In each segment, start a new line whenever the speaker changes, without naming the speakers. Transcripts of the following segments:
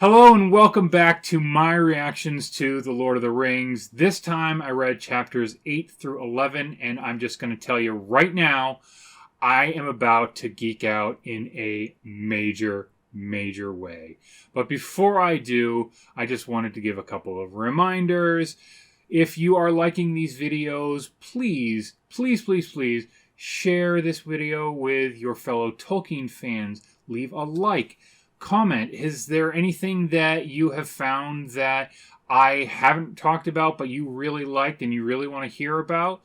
Hello and welcome back to my reactions to The Lord of the Rings. This time I read chapters 8 through 11, and I'm just going to tell you right now, I am about to geek out in a major way. But before I do, I just wanted to give a couple of reminders. If you are liking these videos, please share this video with your fellow Tolkien fans. Leave a like. Comment. Is there anything that you have found that I haven't talked about but you really liked and you really want to hear about?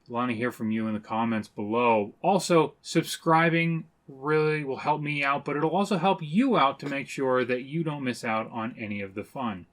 I want to hear from you in the comments below. Also, subscribing really will help me out, but it'll also help you out to make sure that you don't miss out on any of the fun.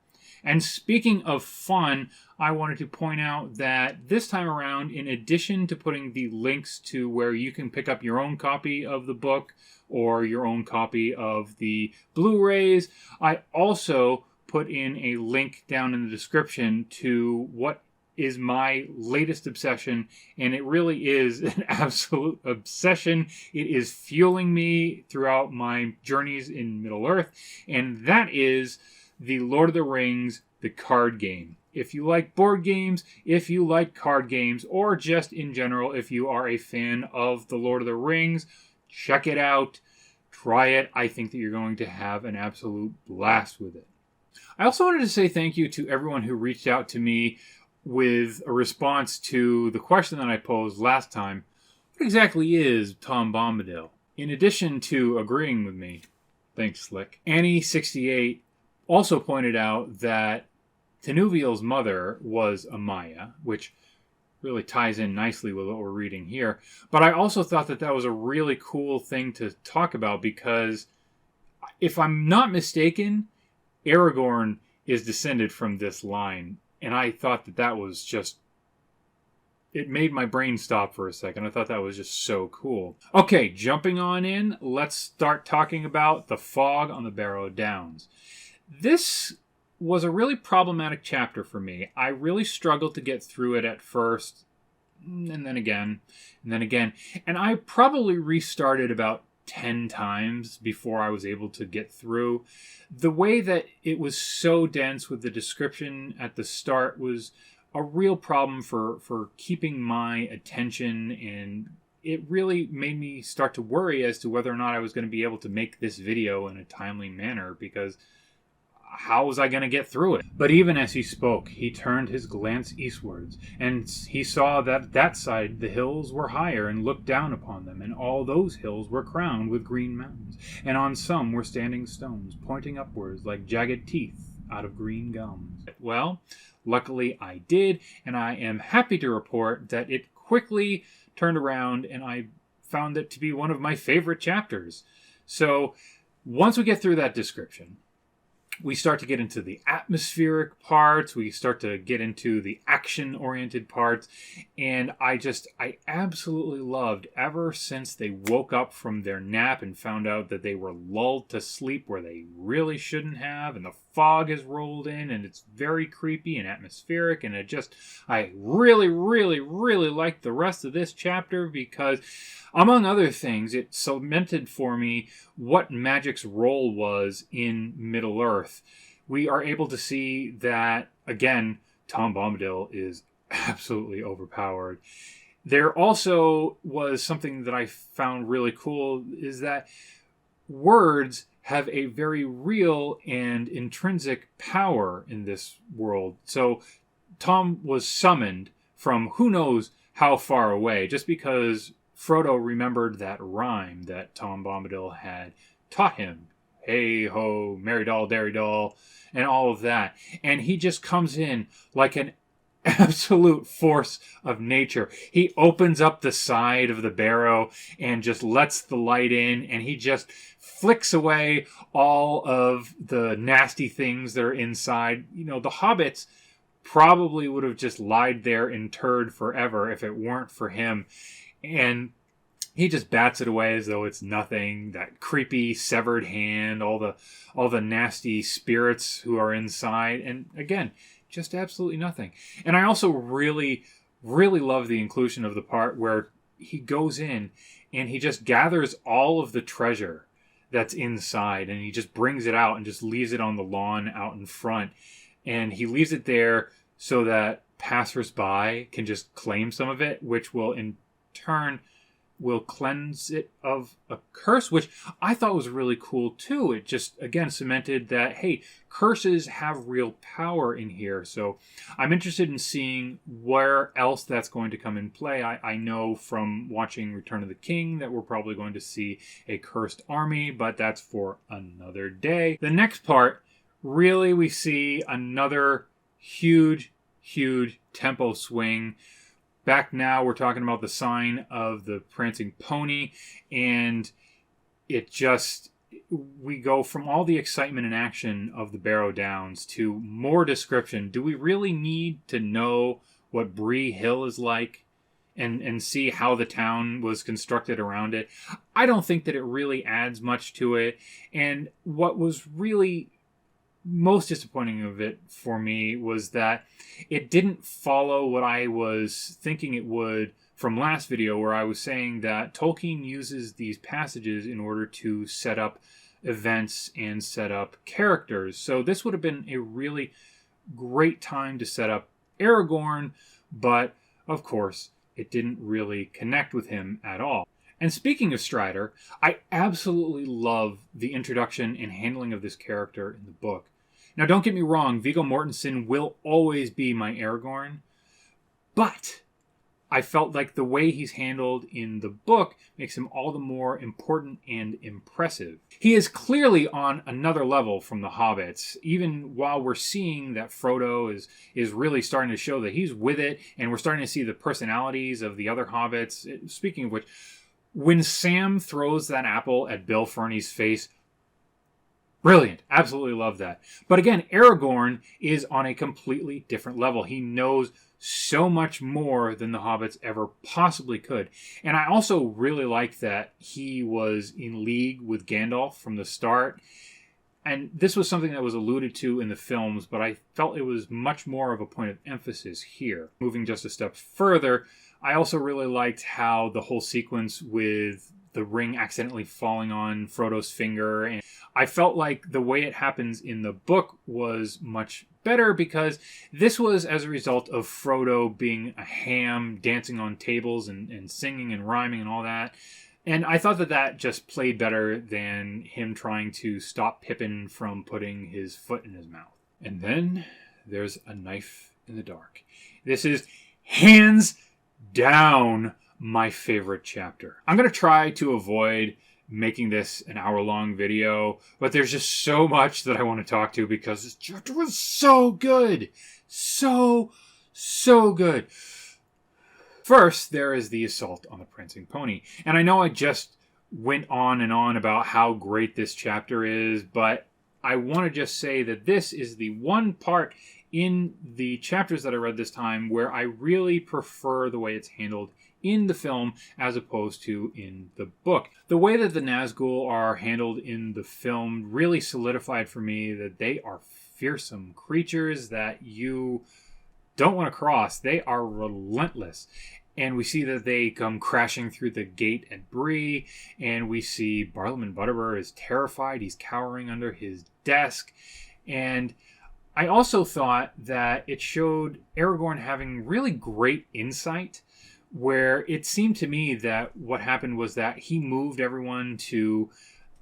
And speaking of fun, I wanted to point out that this time around, in addition to putting the links to where you can pick up your own copy of the book or your own copy of the Blu-rays, I also put in a link down in the description to what is my latest obsession, and it really is an absolute obsession. It is fueling me throughout my journeys in Middle-earth, and that is The Lord of the Rings, the card game. If you like board games, if you like card games, or just in general, if you are a fan of The Lord of the Rings, check it out. Try it. I think that you're going to have an absolute blast with it. I also wanted to say thank you to everyone who reached out to me with a response to the question that I posed last time. What exactly is Tom Bombadil? In addition to agreeing with me, thanks Slick, Annie68 also pointed out that Tenuviel's mother was a Maya, which really ties in nicely with what we're reading here. But I also thought that that was a really cool thing to talk about because, if I'm not mistaken, Aragorn is descended from this line. And I thought that that was just... it made my brain stop for a second. I thought that was just so cool. Okay, jumping on in, let's start talking about the fog on the Barrow Downs. This was a really problematic chapter for me. I really struggled to get through it at first, and then again, and then again. And I probably restarted about 10 times before I was able to get through. The way that it was so dense with the description at the start was a real problem for keeping my attention, and it really made me start to worry as to whether or not I was going to be able to make this video in a timely manner, because how was I going to get through it? But even as he spoke, he turned his glance eastwards, and he saw that that side the hills were higher and looked down upon them, and all those hills were crowned with green mountains, and on some were standing stones, pointing upwards like jagged teeth out of green gums. Well, luckily I did, and I am happy to report that it quickly turned around, and I found it to be one of my favorite chapters. So, once we get through that description, we start to get into the atmospheric parts, we start to get into the action-oriented parts, and I absolutely loved, ever since they woke up from their nap and found out that they were lulled to sleep where they really shouldn't have, and the fog has rolled in, and it's very creepy and atmospheric, and I really liked the rest of this chapter because, among other things, it cemented for me what magic's role was in Middle-earth. We are able to see that, again, Tom Bombadil is absolutely overpowered. There also was something that I found really cool, is that words have a very real and intrinsic power in this world. So Tom was summoned from who knows how far away, just because Frodo remembered that rhyme that Tom Bombadil had taught him. Hey ho, merry doll, derry doll, and all of that. And he just comes in like an absolute force of nature. He opens up the side of the barrow and just lets the light in, and he just flicks away all of the nasty things that are inside. You know, the hobbits probably would have just lied there interred forever if it weren't for him. And he just bats it away as though it's nothing. That creepy severed hand, all the nasty spirits who are inside, and again, just absolutely nothing. And I also really love the inclusion of the part where he goes in and he just gathers all of the treasure that's inside, and he just brings it out and just leaves it on the lawn out in front. And he leaves it there so that passersby can just claim some of it, which will in turn will cleanse it of a curse, which I thought was really cool too. It just, again, cemented that, hey, curses have real power in here. So I'm interested in seeing where else that's going to come in play. I know from watching Return of the King that we're probably going to see a cursed army, but that's for another day. The next part, really, we see another huge tempo swing. Back now, we're talking about the sign of the prancing pony, and it just, we go from all the excitement and action of the Barrow Downs to more description. Do we really need to know what Bree Hill is like and see how the town was constructed around it? I don't think that it really adds much to it. And what was really most disappointing of it for me was that it didn't follow what I was thinking it would from last video, where I was saying that Tolkien uses these passages in order to set up events and set up characters. So this would have been a really great time to set up Aragorn, but of course it didn't really connect with him at all. And speaking of Strider, I absolutely love the introduction and handling of this character in the book. Now, don't get me wrong, Viggo Mortensen will always be my Aragorn, but I felt like the way he's handled in the book makes him all the more important and impressive. He is clearly on another level from the Hobbits, even while we're seeing that Frodo is really starting to show that he's with it, and we're starting to see the personalities of the other Hobbits. Speaking of which, when Sam throws that apple at Bill Ferny's face, brilliant. Absolutely love that. But again, Aragorn is on a completely different level. He knows so much more than the hobbits ever possibly could. And I also really like that he was in league with Gandalf from the start. And this was something that was alluded to in the films, but I felt it was much more of a point of emphasis here. Moving just a step further, I also really liked how the whole sequence with the ring accidentally falling on Frodo's finger, and I felt like the way it happens in the book was much better because this was as a result of Frodo being a ham, dancing on tables and singing and rhyming and all that. And I thought that just played better than him trying to stop Pippin from putting his foot in his mouth. And then there's a knife in the dark. This is hands down my favorite chapter. I'm going to try to avoid making this an hour-long video, but there's just so much that I want to talk to because this chapter was so good. So good. First, there is the assault on the prancing pony. And I know I just went on and on about how great this chapter is, but I want to just say that this is the one part in the chapters that I read this time where I really prefer the way it's handled in the film as opposed to in the book. The way that the Nazgul are handled in the film really solidified for me that they are fearsome creatures that you don't want to cross. They are relentless. And we see that they come crashing through the gate at Bree, and we see Bartleman Butterbur is terrified. He's cowering under his desk. And I also thought that it showed Aragorn having really great insight, where it seemed to me that what happened was that he moved everyone to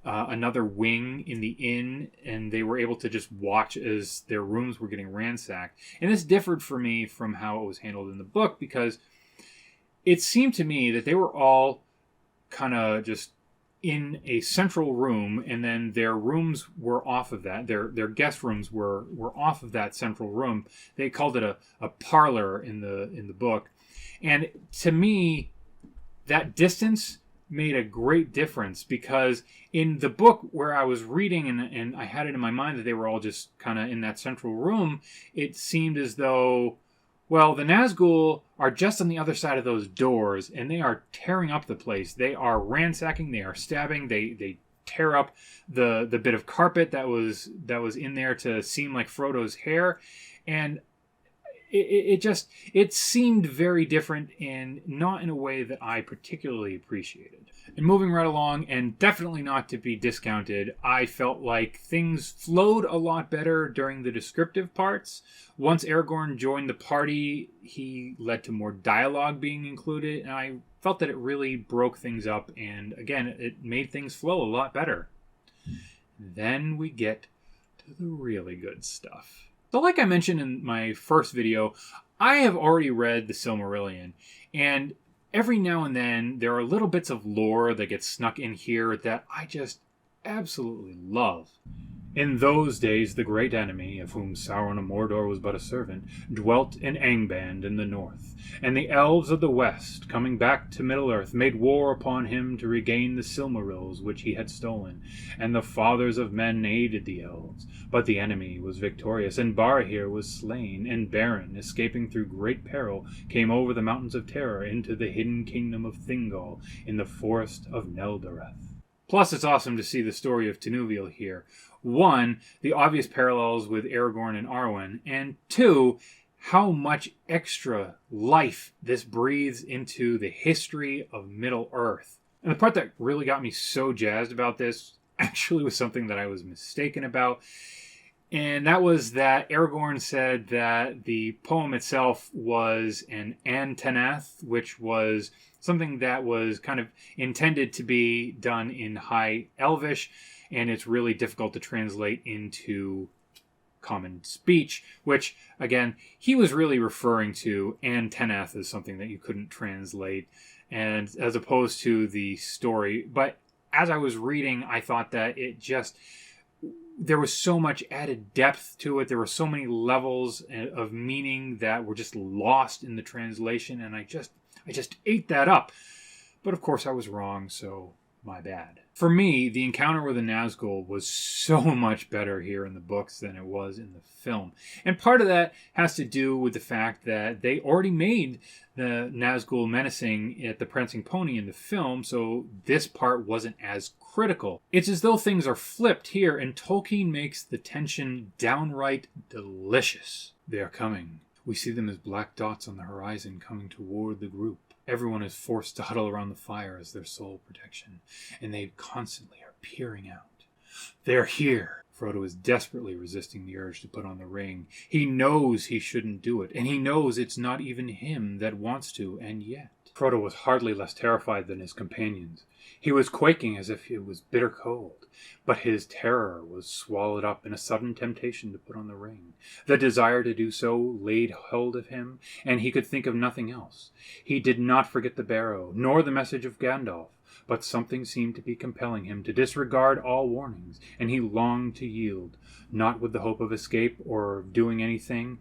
another wing in the inn, and they were able to just watch as their rooms were getting ransacked. And this differed for me from how it was handled in the book, because it seemed to me that they were all kind of just in a central room, and then their rooms were off of that. Their guest rooms were off of that central room. They called it a parlor in the book. And to me, that distance made a great difference, because in the book where I was reading and I had it in my mind that they were all just kind of in that central room, it seemed as though, well, the Nazgul are just on the other side of those doors, and they are tearing up the place. They are ransacking, they are stabbing, they tear up the bit of carpet that was in there to seem like Frodo's hair. And it seemed very different, and not in a way that I particularly appreciated. And moving right along, and definitely not to be discounted, I felt like things flowed a lot better during the descriptive parts. Once Aragorn joined the party, he led to more dialogue being included, and I felt that it really broke things up, and again, it made things flow a lot better. Then we get to the really good stuff. So like I mentioned in my first video, I have already read the Silmarillion, and every now and then there are little bits of lore that get snuck in here that I just absolutely love. In those days, the great enemy, of whom Sauron of Mordor was but a servant, dwelt in Angband in the north, and the elves of the west, coming back to Middle-earth, made war upon him to regain the Silmarils which he had stolen, and the fathers of men aided the elves. But the enemy was victorious, and Barahir was slain, and Beren, escaping through great peril, came over the mountains of terror into the hidden kingdom of Thingol in the forest of Neldareth. Plus, it's awesome to see the story of Tinuviel here. One, the obvious parallels with Aragorn and Arwen, and two, how much extra life this breathes into the history of Middle-earth. And the part that really got me so jazzed about this actually was something that I was mistaken about, and that was that Aragorn said that the poem itself was an Antenath, which was something that was kind of intended to be done in High Elvish, and it's really difficult to translate into common speech, which, again, he was really referring to Antenath as something that you couldn't translate, and as opposed to the story. But as I was reading, I thought that there was so much added depth to it. There were so many levels of meaning that were just lost in the translation, and I just ate that up. But of course I was wrong, so my bad. For me, the encounter with the Nazgul was so much better here in the books than it was in the film. And part of that has to do with the fact that they already made the Nazgul menacing at the Prancing Pony in the film, so this part wasn't as critical. It's as though things are flipped here, and Tolkien makes the tension downright delicious. They are coming. We see them as black dots on the horizon coming toward the group. Everyone is forced to huddle around the fire as their sole protection, and they constantly are peering out. They're here. Frodo is desperately resisting the urge to put on the ring. He knows he shouldn't do it, and he knows it's not even him that wants to, and yet. Frodo was hardly less terrified than his companions. He was quaking as if it was bitter cold, but his terror was swallowed up in a sudden temptation to put on the ring. The desire to do so laid hold of him, and he could think of nothing else. He did not forget the barrow, nor the message of Gandalf, but something seemed to be compelling him to disregard all warnings, and he longed to yield, not with the hope of escape or of doing anything,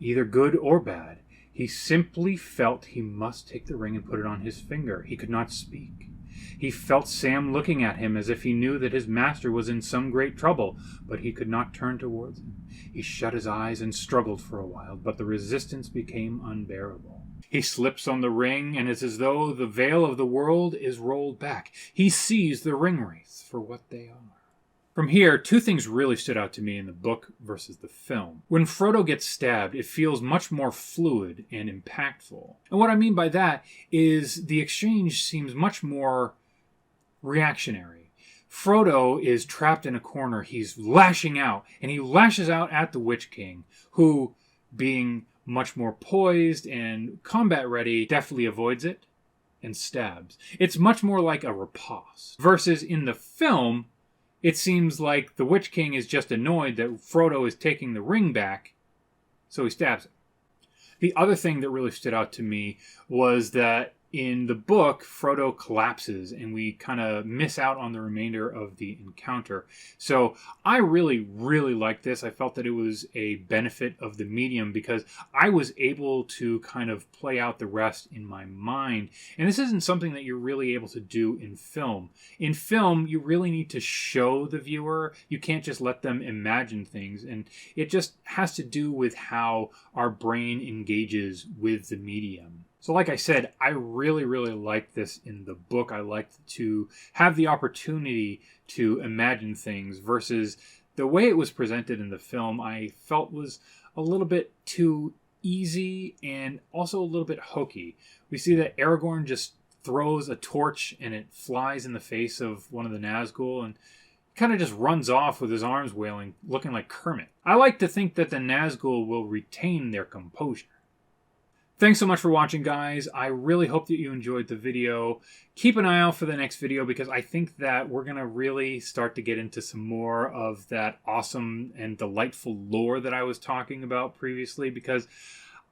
either good or bad. He simply felt he must take the ring and put it on his finger. He could not speak. He felt Sam looking at him as if he knew that his master was in some great trouble, but he could not turn towards him. He shut his eyes and struggled for a while, but the resistance became unbearable. He slips on the ring, and it's as though the veil of the world is rolled back. He sees the ring wraiths for what they are. From here, two things really stood out to me in the book versus the film. When Frodo gets stabbed, it feels much more fluid and impactful. And what I mean by that is the exchange seems much more reactionary. Frodo is trapped in a corner. He's lashing out, and he lashes out at the Witch King, who, being much more poised and combat ready, deftly avoids it and stabs. It's much more like a riposte. Versus in the film, it seems like the Witch King is just annoyed that Frodo is taking the ring back, so he stabs him. The other thing that really stood out to me was that in the book, Frodo collapses, and we kind of miss out on the remainder of the encounter. So I really, really liked this. I felt that it was a benefit of the medium because I was able to kind of play out the rest in my mind. And this isn't something that you're really able to do in film. In film, you really need to show the viewer. You can't just let them imagine things. And it just has to do with how our brain engages with the medium. So like I said, I really, really liked this in the book. I liked to have the opportunity to imagine things versus the way it was presented in the film I felt was a little bit too easy and also a little bit hokey. We see that Aragorn just throws a torch and it flies in the face of one of the Nazgul and kind of just runs off with his arms wailing, looking like Kermit. I like to think that the Nazgul will retain their composure. Thanks so much for watching, guys. I really hope that you enjoyed the video. Keep an eye out for the next video because I think that we're going to really start to get into some more of that awesome and delightful lore that I was talking about previously, because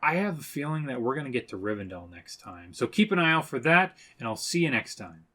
I have a feeling that we're going to get to Rivendell next time. So keep an eye out for that, and I'll see you next time.